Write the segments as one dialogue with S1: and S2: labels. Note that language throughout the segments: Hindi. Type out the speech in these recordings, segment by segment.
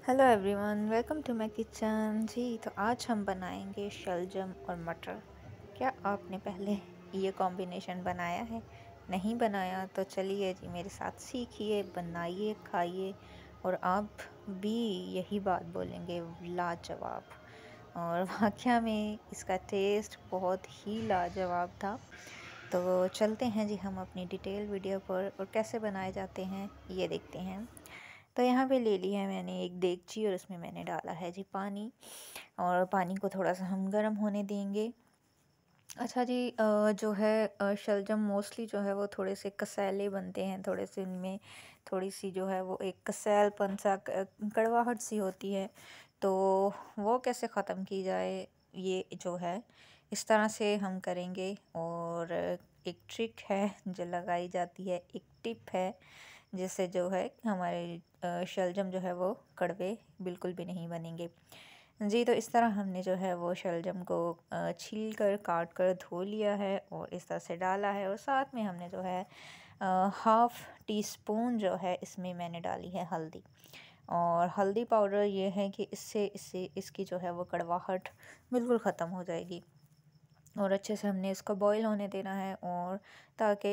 S1: Hello everyone, welcome to my kitchen. जी तो आज हम बनाएंगे शलजम और मटर। क्या आपने पहले ये कॉम्बिनेशन बनाया है? नहीं बनाया तो चलिए जी मेरे साथ सीखिए, बनाइए, खाइए और आप भी यही बात बोलेंगे, लाजवाब। और वाकया में इसका टेस्ट बहुत ही लाजवाब था। तो चलते हैं जी हम अपनी डिटेल वीडियो पर और कैसे बनाए जाते हैं ये देखते हैं। तो यहाँ पे ले लिया है मैंने एक देगची और उसमें मैंने डाला है जी पानी। और पानी को थोड़ा सा हम गर्म होने देंगे। अच्छा जी, जो है शलजम मोस्टली जो है वो थोड़े से कसैले बनते हैं, थोड़े से उनमें थोड़ी सी जो है वो एक कसैलपन सा कड़वाहट सी होती है। तो वो कैसे ख़त्म की जाए, ये जो है इस तरह से हम करेंगे। और एक ट्रिक है जो लगाई जाती है, एक टिप है जिससे जो है हमारे शलजम जो है वो कड़वे बिल्कुल भी नहीं बनेंगे। जी तो इस तरह हमने जो है वो शलजम को छील कर काट कर धो लिया है और इस तरह से डाला है। और साथ में हमने जो है हाफ़ टी स्पून जो है इसमें मैंने डाली है हल्दी। और हल्दी पाउडर ये है कि इससे इससे इसकी जो है वो कड़वाहट बिल्कुल ख़त्म हो जाएगी। और अच्छे से हमने इसको बॉईल होने देना है और ताकि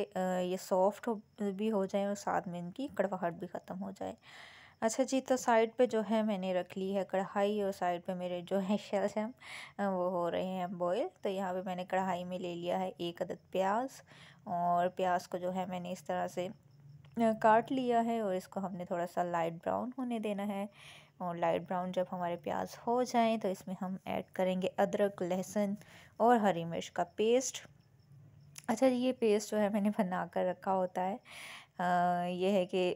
S1: ये सॉफ्ट भी हो जाए और साथ में इनकी कड़वाहट भी ख़त्म हो जाए। अच्छा जी, तो साइड पे जो है मैंने रख ली है कढ़ाई और साइड पे मेरे जो है शेल्स हैं वो हो रहे हैं बॉईल। तो यहाँ पे मैंने कढ़ाई में ले लिया है एक अदद प्याज। और प्याज को जो है मैंने इस तरह से काट लिया है और इसको हमने थोड़ा सा लाइट ब्राउन होने देना है। और लाइट ब्राउन जब हमारे प्याज हो जाएं तो इसमें हम ऐड करेंगे अदरक, लहसुन और हरी मिर्च का पेस्ट। अच्छा जी, ये पेस्ट जो है मैंने बना कर रखा होता है। ये है कि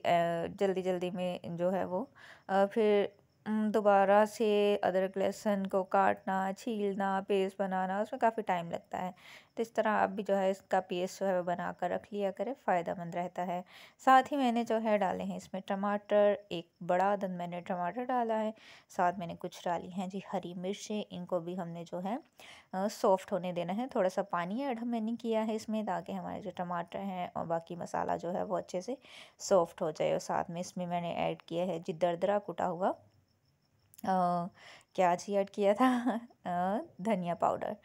S1: जल्दी जल्दी में जो है वो फिर दोबारा से अदरक लहसुन को काटना, छीलना, पेस्ट बनाना, उसमें काफ़ी टाइम लगता है। तो इस तरह आप भी जो है इसका पेस्ट जो है वो बना कर रख लिया करें, फ़ायदेमंद रहता है। साथ ही मैंने जो है डाले हैं इसमें टमाटर, एक बड़ा अदद मैंने टमाटर डाला है। साथ मैंने कुछ डाली हैं जी हरी मिर्चें, इनको भी हमने जो है सॉफ्ट होने देना है। थोड़ा सा पानी ऐड मैंने किया है इसमें ताकि हमारे जो टमाटर हैं और बाकी मसाला जो है वो अच्छे से सॉफ्ट हो जाए। और साथ में इसमें मैंने ऐड किया है जी दरदरा कुटा हुआ क्या जी ऐड किया था धनिया पाउडर।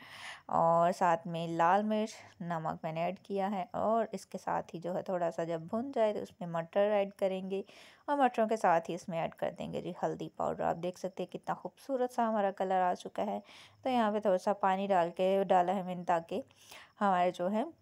S1: और साथ में लाल मिर्च, नमक मैंने ऐड किया है। और इसके साथ ही जो है थोड़ा सा जब भुन जाए तो उसमें मटर ऐड करेंगे। और मटरों के साथ ही इसमें ऐड कर देंगे जी हल्दी पाउडर। आप देख सकते हैं कितना खूबसूरत सा हमारा कलर आ चुका है। तो यहाँ पे थोड़ा सा पानी डाला है मैंने ताकि हमारे जो है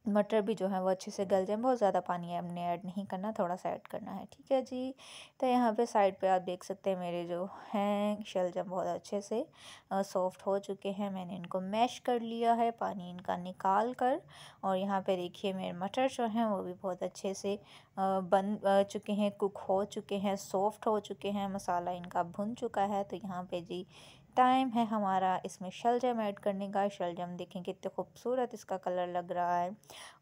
S1: मटर भी जो है वो अच्छे से गल जाए। बहुत ज़्यादा पानी हमने ऐड नहीं करना, थोड़ा सा ऐड करना है, ठीक है जी। तो यहाँ पे साइड पे आप देख सकते हैं मेरे जो हैं शलजम बहुत अच्छे से सॉफ्ट हो चुके हैं। मैंने इनको मैश कर लिया है पानी इनका निकाल कर। और यहाँ पे देखिए मेरे मटर जो हैं वो भी बहुत अच्छे से बन चुके हैं, कुक हो चुके हैं, सॉफ्ट हो चुके हैं, मसाला इनका भुन चुका है। तो यहाँ पे जी टाइम है हमारा इसमें शलजम ऐड करने का। शलजम देखें कितने खूबसूरत इसका कलर लग रहा है।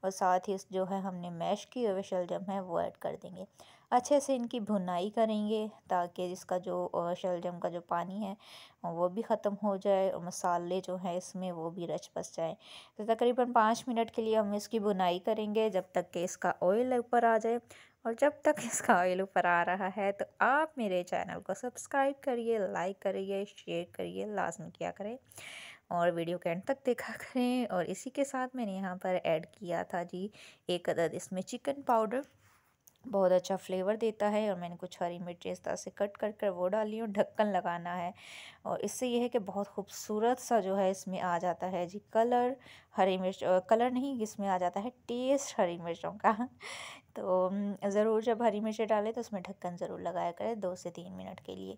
S1: और साथ ही इस जो है हमने मैश किए हुए शलजम है वो ऐड कर देंगे। अच्छे से इनकी भुनाई करेंगे ताकि इसका जो शलजम का जो पानी है वो भी ख़त्म हो जाए और मसाले जो है इसमें वो भी रच बस जाए। तो तकरीबन 5 मिनट के लिए हम इसकी भुनाई करेंगे जब तक कि इसका ऑयल ऊपर आ जाए। और जब तक इसका ऑयल ऊपर आ रहा है तो आप मेरे चैनल को सब्सक्राइब करिए, लाइक करिए, शेयर करिए, लाजमी किया करें और वीडियो के एंड तक देखा करें। और इसी के साथ मैंने यहाँ पर ऐड किया था जी एक अदद इसमें चिकन पाउडर, बहुत अच्छा फ्लेवर देता है। और मैंने कुछ हरी मिर्ची इस तरह से कट कर कर वो डाली और ढक्कन लगाना है। और इससे ये है कि बहुत खूबसूरत सा जो है इसमें आ जाता है जी कलर। हरी मिर्च कलर नहीं, इसमें आ जाता है टेस्ट हरी मिर्चों का। तो ज़रूर जब हरी मिर्ची डालें तो उसमें ढक्कन ज़रूर लगाया करें 2 से 3 मिनट के लिए।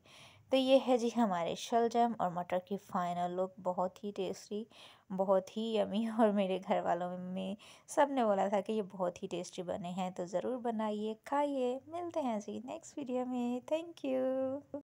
S1: तो ये है जी हमारे शलजम और मटर की फ़ाइनल लुक, बहुत ही टेस्टी, बहुत ही यमी। और मेरे घर वालों में सब ने बोला था कि ये बहुत ही टेस्टी बने हैं। तो ज़रूर बनाइए, खाइए। मिलते हैं जी नेक्स्ट वीडियो में। Thank you.